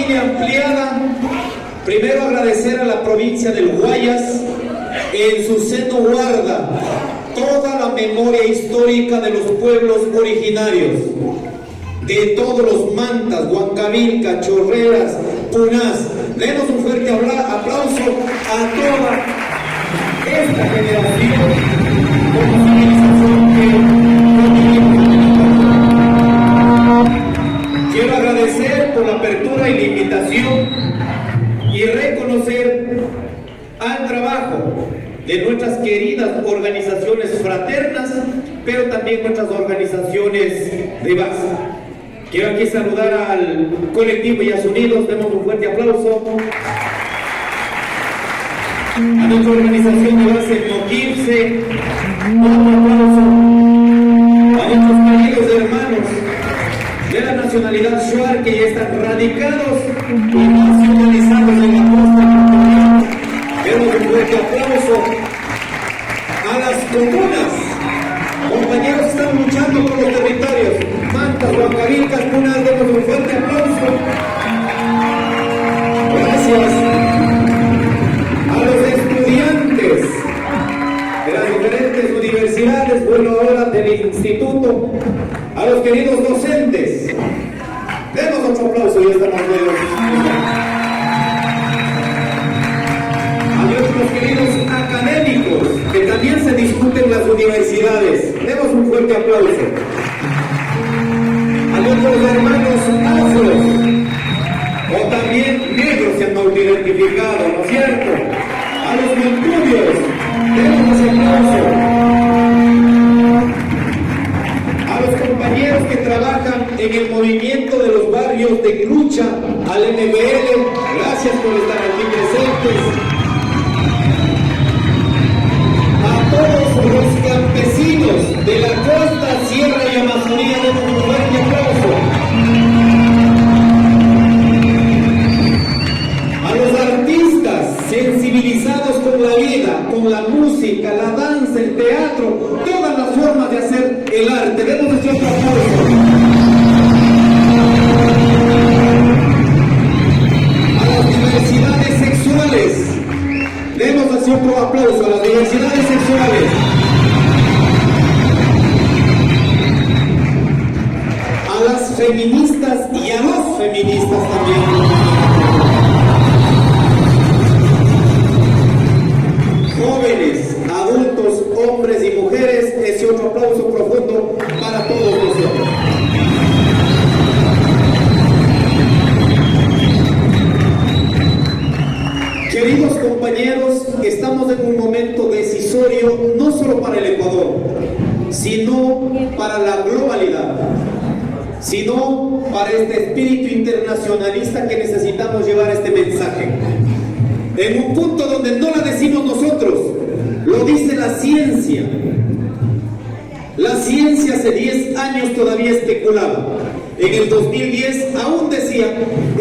familia ampliada, primero agradecer a la provincia del Guayas, en su seno guarda toda la memoria histórica de los pueblos originarios, de todos los mantas, Huancavilca, Chorreras, Punás. Demos un fuerte aplauso a toda esta generación como civilización que quiero agradecer por la apertura y la invitación y reconocer al trabajo de nuestras queridas organizaciones fraternas, pero también nuestras organizaciones de base. Quiero aquí saludar al colectivo Yas Unidos, demos un fuerte aplauso. A nuestra organización de base Moquirse, otro aplauso. A nuestros queridos hermanos de la nacionalidad Shuar que ya están radicados y nacionalizados en la costa ecuatoriana. Demos un fuerte aplauso a las comunas. Compañeros que están luchando por los territorios. Mantas, Huancavilcas, Punas, demos un fuerte aplauso. Gracias a los estudiantes de las diferentes universidades, bueno, ahora del instituto, a los queridos docentes. Demos otro aplauso y estamos a nuestros queridos académicos que también se discuten en las universidades. Demos un fuerte aplauso. A nuestros hermanos afros, o también negros se han autoidentificado, ¿no es cierto? A los montubios, demos ese aplauso. A los compañeros que trabajan en el movimiento de los barrios de lucha, al MBL, gracias por estar aquí presentes. A todos los campesinos de la costa, sierra y Amazonía, demos un fuerte aplauso. A los artistas sensibilizados con la vida, con la música, la danza, el teatro, todas las formas de hacer el arte, demos un fuerte aplauso. A las diversidades sexuales, demos así otro aplauso a las diversidades sexuales. A las feministas y a los feministas también. Jóvenes, adultos, hombres y mujeres, ese otro aplauso profundo para todos nosotros. Queridos compañeros, estamos en un momento decisorio no solo para el Ecuador, sino para la globalidad, sino para este espíritu internacionalista que necesitamos llevar este mensaje. En un punto donde no la decimos nosotros, lo dice la ciencia. La ciencia hace 10 años todavía especulaba. En el 2010 aún decía,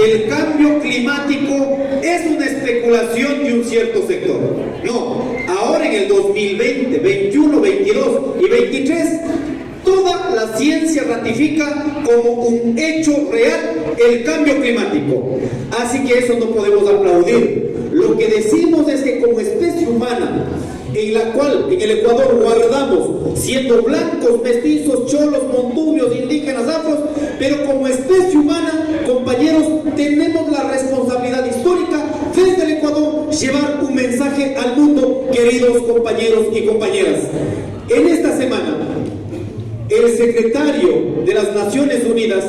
el cambio climático es una especulación de un cierto sector. No, ahora en el 2020, 21, 22 y 23, toda la ciencia ratifica como un hecho real el cambio climático. Así que eso no podemos aplaudir. Lo que decimos es que como especie humana, en la cual en el Ecuador guardamos, siendo blancos, mestizos, cholos, montubios, indígenas, afros, pero como especie humana, compañeros, tenemos la responsabilidad histórica desde el Ecuador llevar un mensaje al mundo, queridos compañeros y compañeras. En esta semana, el secretario de las Naciones Unidas,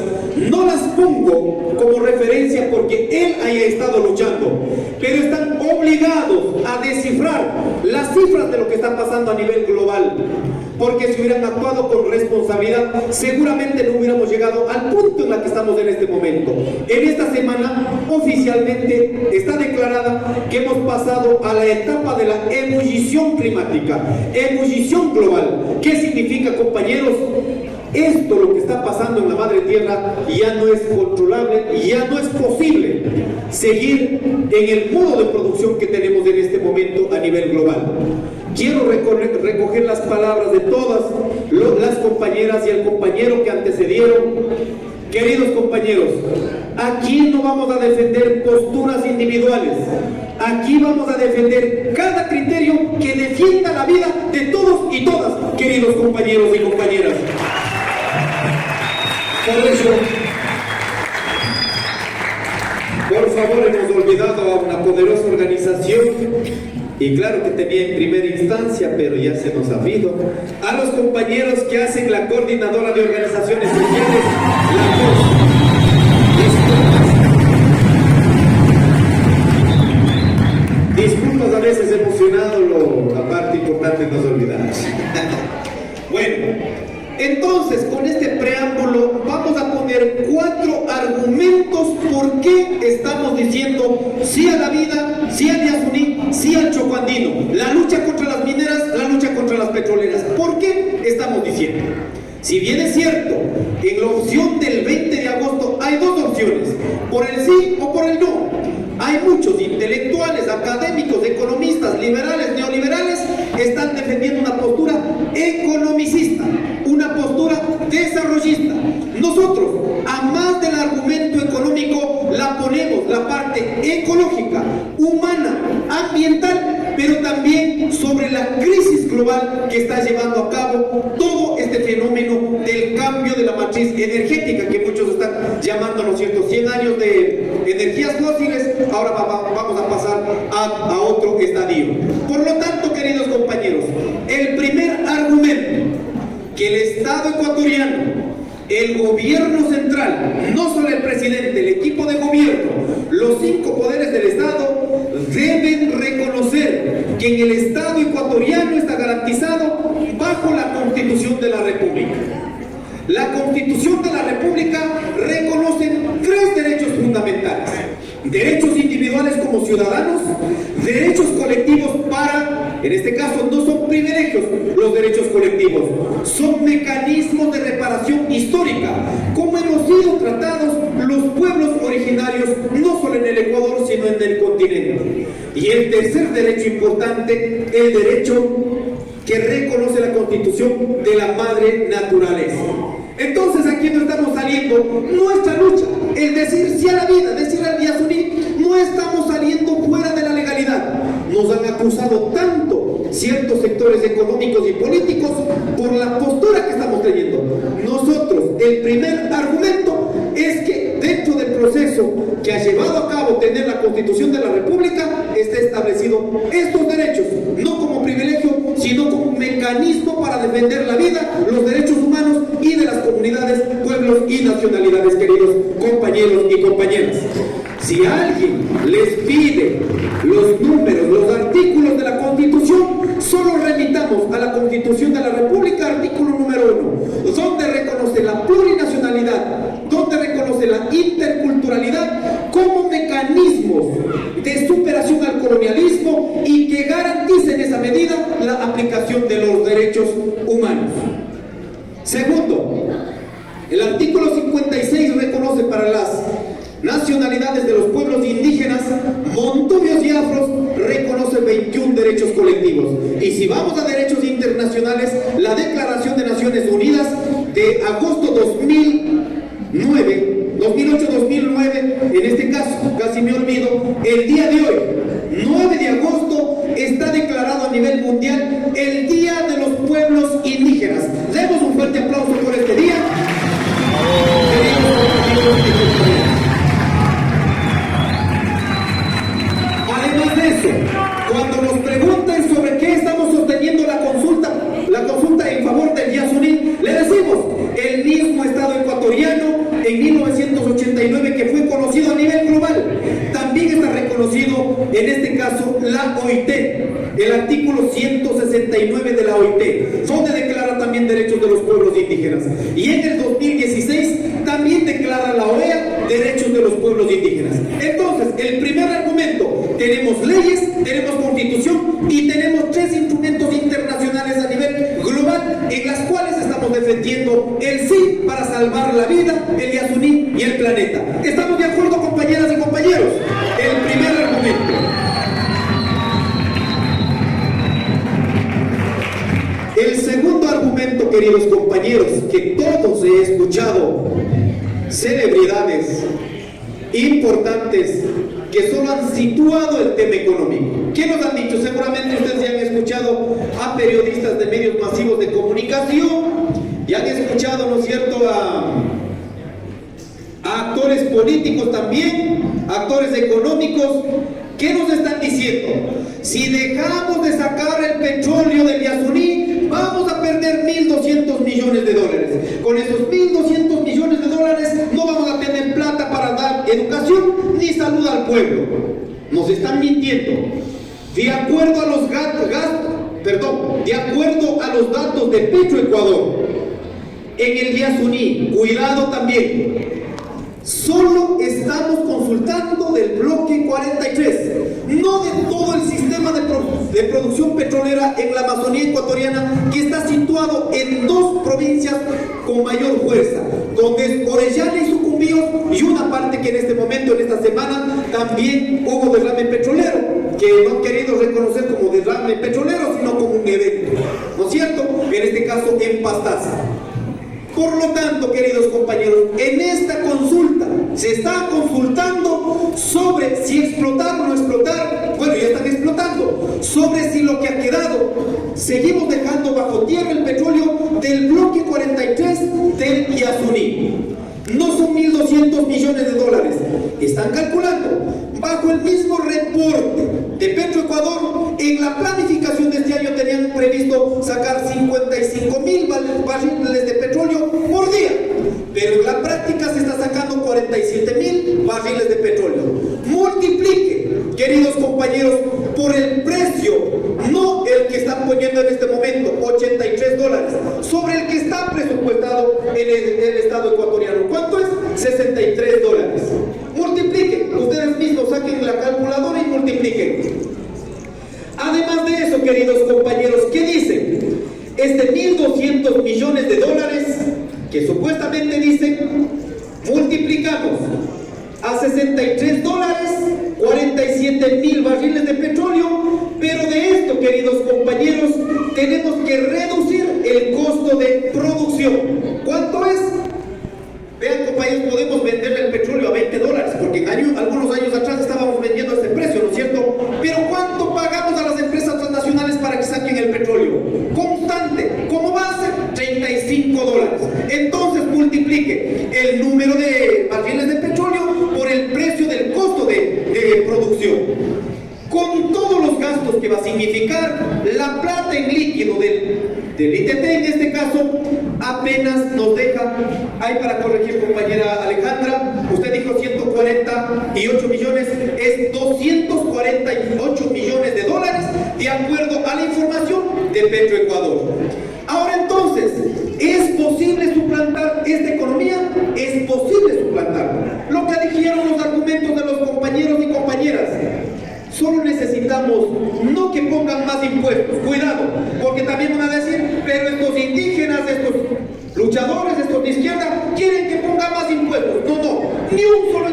no las pongo como referencia porque él haya estado luchando, pero están obligados a descifrar las cifras de lo que está pasando a nivel global, porque si hubieran actuado con responsabilidad, seguramente no hubiéramos llegado al punto en el que estamos en este momento. En esta semana, oficialmente, está declarada que hemos pasado a la etapa de la ebullición climática, ebullición global. ¿Qué significa, compañeros? Esto, lo que está pasando en la madre tierra, ya no es controlable, ya no es posible seguir en el modo de producción que tenemos en este momento a nivel global. Quiero recoger las palabras de todas las compañeras y el compañero que antecedieron. Queridos compañeros, Aquí no vamos a defender posturas individuales. Aquí vamos a defender cada criterio que defienda la vida de todos y todas, queridos compañeros y compañeras. Por eso, por favor, hemos olvidado a una poderosa organización, y claro que tenía en primera instancia, pero ya se nos ha ido, a los compañeros que hacen la coordinadora de organizaciones sociales, la COS. Disculpas, a veces emocionado, la parte importante nos olvidamos. Bueno, entonces con este preámbulo vamos a poner 4 argumentos por qué estamos diciendo sí a la vida, sí al Yasuní, sí al Chocoandino, la lucha contra las mineras, la lucha contra las petroleras. ¿Por qué estamos diciendo? Si bien es cierto, en la opción del 20 de agosto hay 2 opciones, por el sí o por el no. Hay muchos intelectuales, académicos, economistas, liberales, neoliberales, que están defendiendo una postura economicista, una postura desarrollista. Nosotros, a más del argumento económico, la ponemos la parte ecológica, humana, ambiental, pero también sobre la crisis global que está llevando a cabo todo este fenómeno del cambio de la matriz energética, que muchos están llamando, ¿no es cierto?, 100 años de energías fósiles, ahora vamos a pasar a otro estadio. Por lo tanto, queridos compañeros, el primer argumento, que el Estado ecuatoriano, el gobierno central, no solo el presidente, el equipo de gobierno, los 5 poderes del Estado, deben reconocer que en el Estado ecuatoriano está garantizado bajo la Constitución de la República. La Constitución de la República reconoce 3 derechos fundamentales: derechos individuales como ciudadanos, derechos colectivos para, en este caso no son privilegios los derechos colectivos, son mecanismos de reparación histórica, como hemos sido tratados los pueblos originarios, no solo en el Ecuador, sino en el continente. Y el tercer derecho importante, el derecho que reconoce la Constitución de la madre naturaleza. Entonces aquí no estamos saliendo nuestra lucha, es decir sí a la vida, decir al Yasuní, no estamos saliendo fuera de la legalidad. Nos han acusado tanto ciertos sectores económicos y políticos por la postura que estamos teniendo. Nosotros, el primer argumento es que dentro del proceso que ha llevado a cabo tener la Constitución de la República está establecido estos derechos, no como privilegio, sino como un mecanismo para defender la vida, los derechos humanos y de las comunidades, pueblos y nacionalidades, queridos compañeros y compañeras. Si alguien les pide los números, los artículos de la Constitución, solo remitamos a la Constitución de la República, artículo número 1, donde reconoce la plurinacionalidad, donde reconoce la interculturalidad como mecanismos de superación al colonialismo y que garantice en esa medida la aplicación de los derechos humanos. Segundo, el artículo 56 reconoce para las nacionalidades de los pueblos indígenas, montubios y afros, reconoce 21 derechos colectivos. Y si vamos a derechos internacionales, la Declaración de Naciones Unidas de agosto 2008-2009, en este caso, casi me olvido, el día de hoy, 9 de agosto, está declarado a nivel mundial el Día de los Pueblos Indígenas. Demos un fuerte aplauso por este día. Además de eso, cuando nos pregunten sobre qué estamos sosteniendo la consulta en favor del Yasuní, le decimos, el mismo Estado ecuatoriano en 1989, que fue conocido a nivel global, también está reconocido, en este caso, la OIT, el artículo 169 de la OIT, donde declara también derechos de los pueblos indígenas. Y en el 2016 también declara la OEA derechos de los pueblos indígenas. Entonces, el primer argumento, tenemos leyes, tenemos constitución y tenemos 3 instrumentos internacionales a nivel global en las cuales estamos defendiendo el sí para salvar la vida, el Yasuní y el planeta. ¿Estamos de acuerdo, compañeras y compañeros? El primer argumento. El segundo argumento, queridos compañeros, que todos he escuchado celebridades, importantes que solo han situado el tema económico. ¿Qué nos han dicho? Seguramente ustedes ya han escuchado a periodistas de medios masivos de comunicación, y han escuchado, ¿no es cierto?, a actores políticos también, actores económicos. ¿Qué nos están diciendo? Si dejamos de sacar el petróleo del Yasuní, vamos a perder 1.200 millones de dólares. Con esos 1.200 millones de dólares no vamos a tener plata para dar educación ni salud al pueblo. Nos están mintiendo. De acuerdo a los datos de Petroecuador, en el Yasuní, cuidado también, solo estamos consultando del bloque 43, no de todo el sistema de producción petrolera en la Amazonía ecuatoriana, que está situado en dos provincias con mayor fuerza, donde es Orellana y Sucumbíos, y una parte que en este momento, en esta semana, también hubo derrame petrolero, que no han querido reconocer como derrame petrolero, sino como un evento, ¿no es cierto? En este caso en Pastaza. Por lo tanto, queridos compañeros, en esta consulta se está consultando sobre si explotar o no explotar. Bueno, ya están explotando. Sobre si lo que ha quedado, seguimos dejando bajo tierra el petróleo del bloque 43 del Yasuní. No son 1.200 millones de dólares. Están calculando. Bajo el mismo reporte de Petroecuador, en la planificación de este año tenían previsto sacar 55.000 barriles de petróleo por día, pero en la práctica se está sacando 47.000 barriles de petróleo. Multiplique, queridos compañeros, por el precio, no el que están poniendo en este momento, 83 dólares, sobre el que está presupuestado en el Estado ecuatoriano. ¿Cuánto es? 63 dólares. Multipliquen, ustedes mismos saquen la calculadora y multipliquen. Además de eso, queridos compañeros, ¿qué dicen? 1.200 millones de dólares que supuestamente dicen, multiplicamos a 63 dólares, 47.000 barriles de petróleo, pero de esto, queridos compañeros, tenemos que reducir el costo de producción. ¿Cuánto es? Vean, compañeros, podemos venderle el petróleo a 20 dólares, porque en algunos años atrás estábamos vendiendo a ese precio, ¿no es cierto? Pero ¿cuánto pagamos a las empresas transnacionales para que saquen el petróleo? Constante, como base, 35 dólares. Entonces multiplique el número de barriles de petróleo por el precio del costo de producción. Con todos los gastos que va a significar, la plata en líquido del ITT en este caso apenas nos deja, ahí para corregir, compañera Alejandra, usted dijo 148 millones, es 248 millones de dólares, de acuerdo a la información de Petroecuador. Ahora entonces, ¿es posible suplantar esta economía? Es posible suplantarla. Lo que dijeron los argumentos de los compañeros y compañeras, solo necesitamos no que pongan más impuestos, cuidado, porque también van a decir, pero estos indígenas, estos luchadores, estos de izquierda, quieren que pongan más impuestos. No, ni un solo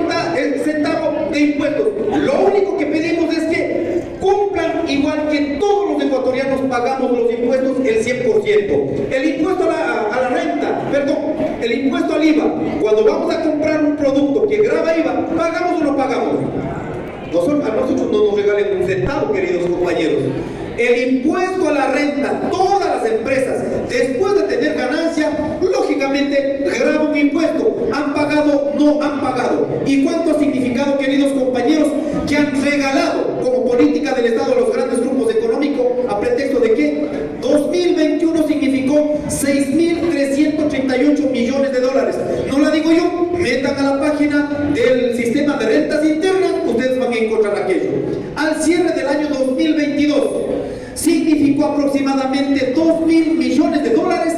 centavo de impuestos. Lo único que pedimos es que cumplan igual que todos los ecuatorianos pagamos los impuestos el 100%. El impuesto a la renta, perdón, el impuesto al IVA, cuando vamos a comprar un producto que grava IVA, ¿pagamos o no pagamos? A nosotros no nos regalen un centavo, queridos compañeros. El impuesto a la renta, todas las empresas, después de tener ganancia, lógicamente graba un impuesto. ¿Han pagado? No han pagado. ¿Y cuánto ha significado, queridos compañeros, que han regalado como política del Estado a los grandes grupos económicos a pretexto de que 2021 significó 6.338 millones de dólares? No la digo yo, metan a la página del sistema de rentas internas, ustedes van a encontrar aquello. Al cierre del año 2022 significó aproximadamente 2.000 millones de dólares,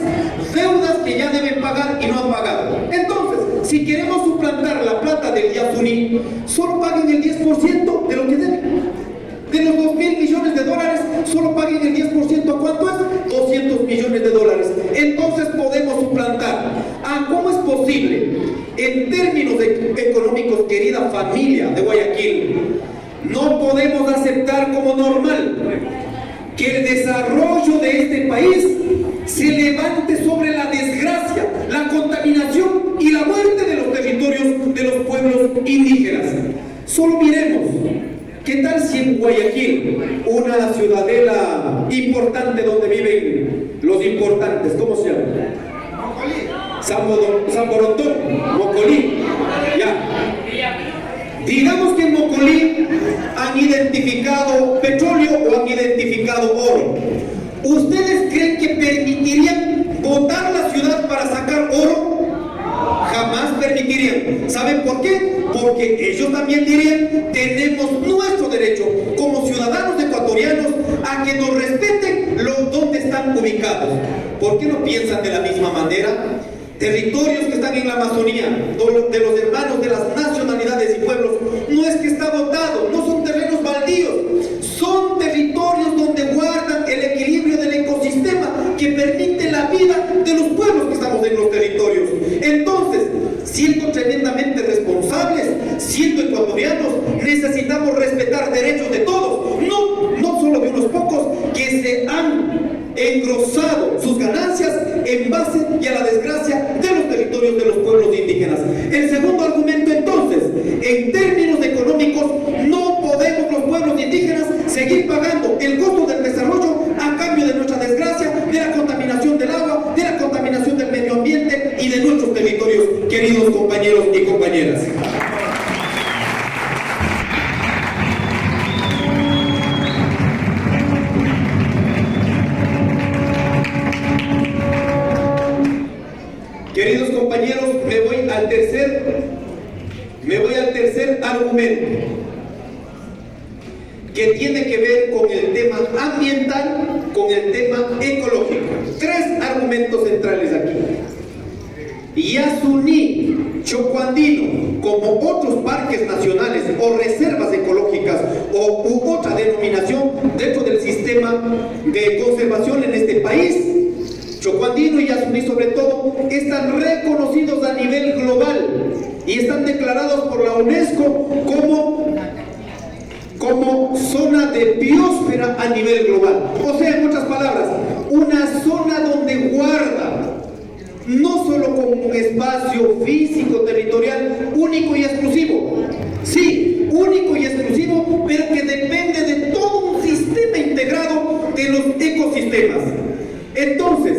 deudas que ya deben pagar y no han pagado. Entonces, si queremos suplantar la plata del Yasuní, solo paguen el 10% de lo que deben. De los 2.000 millones de dólares, solo paguen el 10%. ¿Cuánto es? 200 millones de dólares. Entonces podemos suplantar. ¿Cómo es posible? En términos económicos, querida familia de Guayaquil, no podemos aceptar como normal que el desarrollo de este país se levante sobre la desgracia, la contaminación y la muerte de los territorios, de los pueblos indígenas. Solo miremos, ¿qué tal si en Guayaquil, una ciudadela importante donde viven los importantes, ¿cómo se llama? San Borondón, Mocolí, ya. Digamos que en Mocolí han identificado petróleo o han identificado oro. ¿Ustedes creen que permitirían botar la ciudad para sacar oro? Jamás permitirían. ¿Saben por qué? Porque ellos también dirían: tenemos nuestro derecho como ciudadanos ecuatorianos a que nos respeten donde están ubicados. ¿Por qué no piensan de la misma manera? Territorios que están en la Amazonía, de los hermanos de las nacionalidades y pueblos, no es que está botado, no son terrenos baldíos, son territorios donde guardan el equilibrio del ecosistema que permite la vida de los pueblos que estamos en los territorios. Entonces, siendo tremendamente responsables, siendo ecuatorianos, necesitamos respetar derechos de todos, no solo de unos pocos que se han engrosado sus ganancias en base y a la desgracia de los territorios de los pueblos indígenas. El segundo argumento, entonces, en términos económicos, no podemos los pueblos indígenas seguir pagando el costo del desarrollo a cambio de nuestra desgracia, de la contaminación del agua, de la contaminación del medio ambiente y de nuestros territorios, queridos compañeros y compañeras. Queridos compañeros, me voy al tercer argumento, que tiene que ver con el tema ambiental, con el tema ecológico. Tres argumentos centrales aquí. Yasuní, Chocuandino, como otros parques nacionales o reservas ecológicas u otra denominación dentro del sistema de conservación en este país, Chocuandino y Yasuní sobre todo, están reconocidos a nivel global y están declarados por la UNESCO como zona de biosfera a nivel global. O sea, en otras palabras, una zona donde guarda no solo como un espacio físico, territorial, único y exclusivo. Sí, único y exclusivo, pero que depende de todo un sistema integrado de los ecosistemas. Entonces,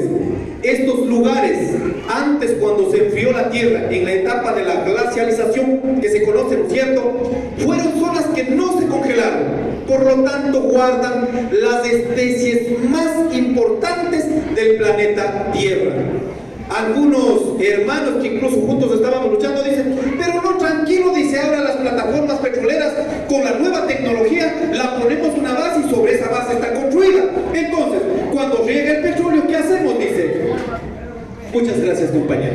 estos lugares, antes cuando se enfrió la Tierra, en la etapa de la glacialización que se conoce, ¿no es cierto?, fueron zonas que no se congelaron, por lo tanto guardan las especies más importantes del planeta Tierra. Algunos hermanos que incluso juntos estábamos luchando dicen: pero no, tranquilo, dice, ahora las plataformas petroleras con la nueva tecnología la ponemos una base y sobre esa base está construida. Entonces, cuando riega el petróleo, ¿qué hacemos?, dice. Muchas gracias, compañero.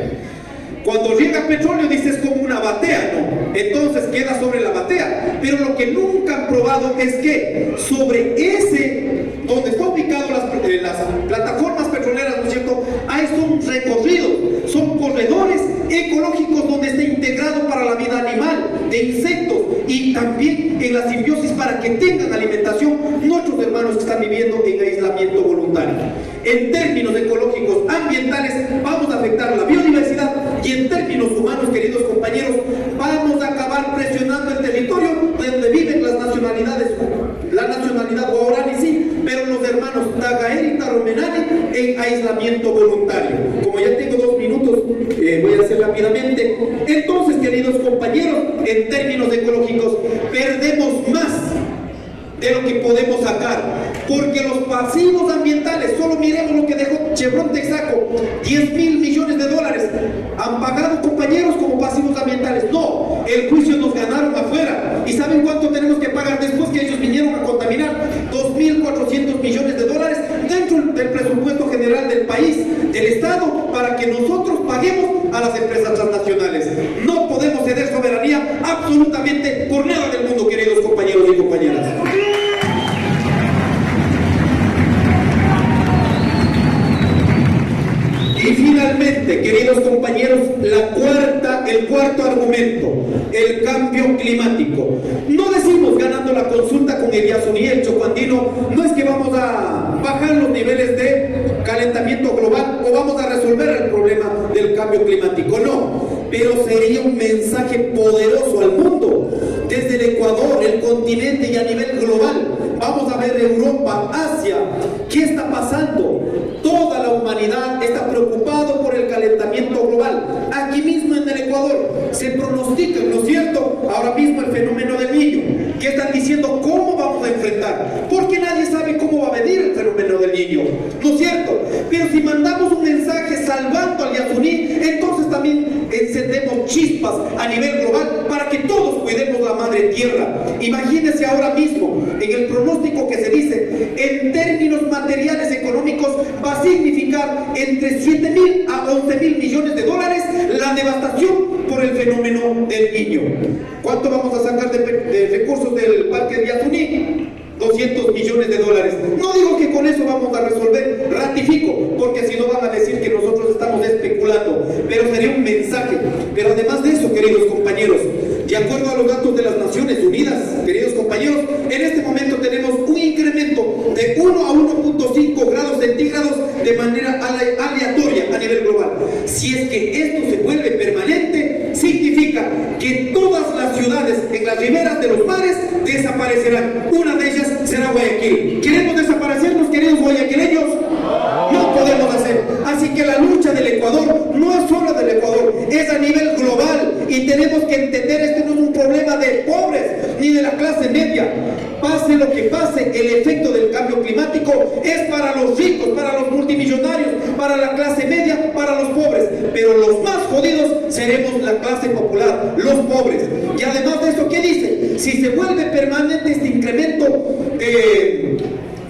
Cuando riega petróleo, dice, es como una batea, ¿no? Entonces queda sobre la batea. Pero lo que nunca han probado es que sobre donde están ubicadas las plataformas petroleras, ¿no es cierto?, hay son recorridos, son corredores ecológicos donde está integrado para la vida animal, de insectos y también en la simbiosis para que tengan alimentación nuestros hermanos que están viviendo en aislamiento voluntario. En términos ecológicos, ambientales, vamos a afectar la biodiversidad, y en términos humanos, queridos compañeros, vamos a acabar presionando el territorio donde viven las nacionalidades, la nacionalidad guaraní sí, pero los hermanos Tagael y Taromenani en aislamiento voluntario. Como ya tengo 2 minutos, voy a hacer rápidamente. Entonces, queridos compañeros, en términos ecológicos, perdemos más de lo que podemos sacar, porque los pasivos ambientales, solo miremos lo que dejó Chevron Texaco, $10.000 millones, han pagado, compañeros, como pasivos ambientales. No, el juicio nos ganaron afuera. ¿Y saben cuánto tenemos que pagar después que ellos vinieron a contaminar? $2.400 millones dentro del presupuesto general del país, del Estado, para que nosotros paguemos a las empresas transnacionales. No podemos ceder soberanía absolutamente por nada del mundo, queridos compañeros y compañeras. Y finalmente, queridos compañeros, el cuarto argumento, el cambio climático. No decimos ganando la consulta con el Yasuní y el Chocuandino, no es que vamos a bajar los niveles de calentamiento global o vamos a resolver el problema del cambio climático, no. pero sería un mensaje poderoso al mundo. Desde el Ecuador, el continente y a nivel global, vamos a ver Europa, Asia, ¿qué está pasando? Toda la humanidad está preocupado por el calentamiento global. Aquí mismo en el Ecuador se pronostica, ¿no es cierto?, ahora mismo el fenómeno del Niño, que están diciendo cómo vamos a enfrentar, porque nadie sabe cómo va a venir el fenómeno del Niño, ¿no es cierto? Pero si mandamos un mensaje salvando al Yasuní, entonces también encendemos chispas a nivel global para que todos cuidemos la madre tierra. Imagínense ahora mismo, en el pronóstico que se dice, en términos materiales económicos, va a significar entre 7.000 a 11.000 millones de dólares la devastación por el fenómeno del Niño. ¿Cuánto vamos a sacar de recursos del parque de Yasuní? 200 millones de dólares. No digo que con eso vamos a resolver, ratifico, porque si no van a decir que nosotros estamos especulando, pero sería un mensaje. Pero además de eso, queridos compañeros, de acuerdo a los datos de las Naciones Unidas, queridos compañeros, en este momento tenemos un incremento de 1 a 1.5 grados centígrados de manera aleatoria a nivel global. Si es que esto se vuelve permanente, significa que todas las ciudades en las riberas de los mares desaparecerán. Una de ellas será Guayaquil. ¿Queremos desaparecernos, queridos guayaquileños? No podemos hacer. Así que la lucha del Ecuador no es solo del Ecuador, es a nivel global, y tenemos que entender, este no es un problema de pobres ni de la clase media. Pase lo que pase, el efecto del cambio climático es para los ricos, para los multimillonarios, para la clase media, para los pobres, pero los más jodidos seremos la clase popular, los pobres. Y además de eso, ¿qué dice? Si se vuelve permanente este incremento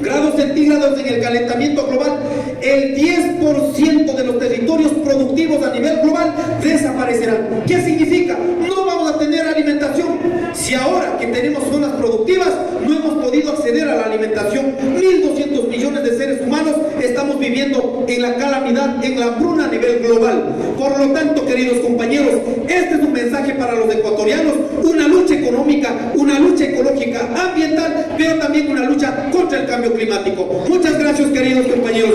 grados centígrados en el calentamiento global, el 10% de los territorios productivos a nivel global desaparecerán. ¿Qué significa? No vamos a tener alimentación. Si ahora que tenemos zonas productivas no hemos podido acceder a la alimentación, 1.200 millones de seres humanos estamos viviendo en la calamidad, en la hambruna a nivel global. Por lo tanto, queridos compañeros, este es un mensaje para los ecuatorianos, una lucha económica, una lucha ecológica, ambiental, pero también una lucha contra el cambio climático. Muchas gracias, queridos compañeros.